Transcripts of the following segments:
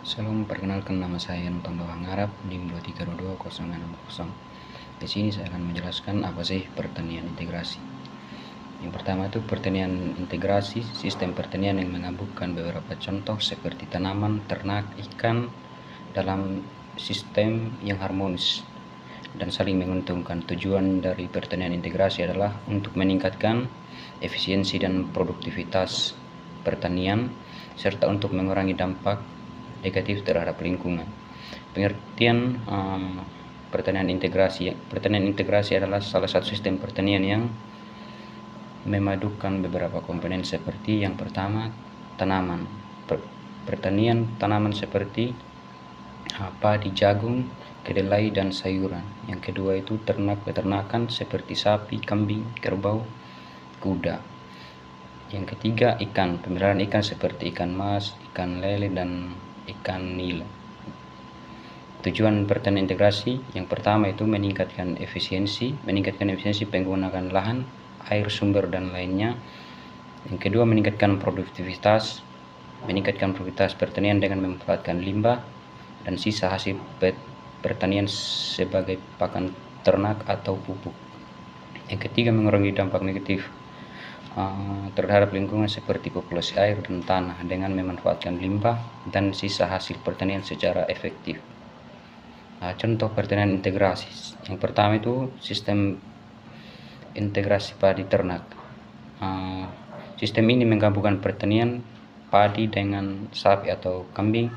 Salam, perkenalkan nama saya Anton Bawang Arab, NIM 23220660. Di sini saya akan menjelaskan apa sih pertanian integrasi. Yang pertama itu pertanian integrasi, sistem pertanian yang menggabungkan beberapa contoh seperti tanaman, ternak, ikan dalam sistem yang harmonis dan saling menguntungkan. Tujuan dari pertanian integrasi adalah untuk meningkatkan efisiensi dan produktivitas pertanian serta untuk mengurangi dampak negatif terhadap lingkungan. Pengertian pertanian integrasi adalah salah satu sistem pertanian yang memadukan beberapa komponen seperti yang pertama tanaman, pertanian tanaman seperti padi, jagung, kedelai dan sayuran. Yang kedua itu peternakan seperti sapi, kambing, kerbau, kuda. Yang ketiga ikan, pemeliharaan ikan seperti ikan mas, ikan lele dan ikan nila. Tujuan pertanian integrasi yang pertama itu meningkatkan efisiensi penggunaan lahan, air, sumber dan lainnya. Yang kedua meningkatkan produktivitas pertanian dengan memanfaatkan limbah dan sisa hasil pertanian sebagai pakan ternak atau pupuk. Yang ketiga mengurangi dampak negatif terhadap lingkungan seperti populasi air dan tanah dengan memanfaatkan limbah dan sisa hasil pertanian secara efektif. Contoh pertanian integrasi yang pertama itu sistem integrasi padi ternak. Sistem ini menggabungkan pertanian padi dengan sapi atau kambing.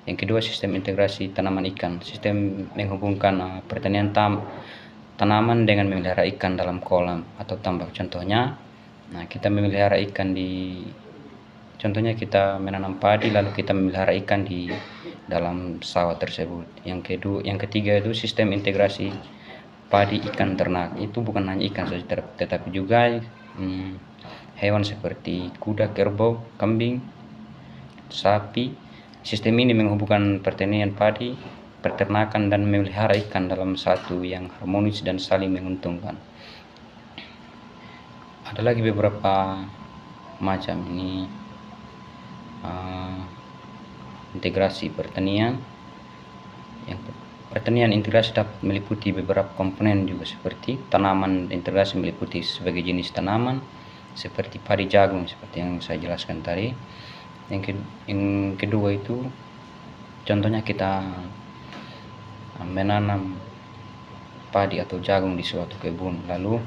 Yang kedua sistem integrasi tanaman ikan, sistem menghubungkan pertanian tanaman dengan memelihara ikan dalam kolam atau tambak. Contohnya kita memelihara ikan contohnya kita menanam padi lalu kita memelihara ikan di dalam sawah tersebut. Yang ketiga itu sistem integrasi padi ikan ternak. Itu bukan hanya ikan saja tetapi juga hewan seperti kuda, kerbau, kambing, sapi. Sistem ini menghubungkan pertanian padi, peternakan dan memelihara ikan dalam satu yang harmonis dan saling menguntungkan. Ada lagi beberapa macam ini integrasi pertanian. Pertanian integrasi dapat meliputi beberapa komponen juga seperti tanaman integrasi meliputi sebagai jenis tanaman seperti padi, jagung seperti yang saya jelaskan tadi. Yang kedua itu contohnya kita menanam padi atau jagung di suatu kebun, lalu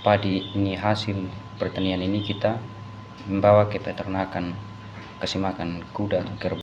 padi ini hasil pertanian ini kita membawa ke peternakan, kasih makan kuda atau kerbau.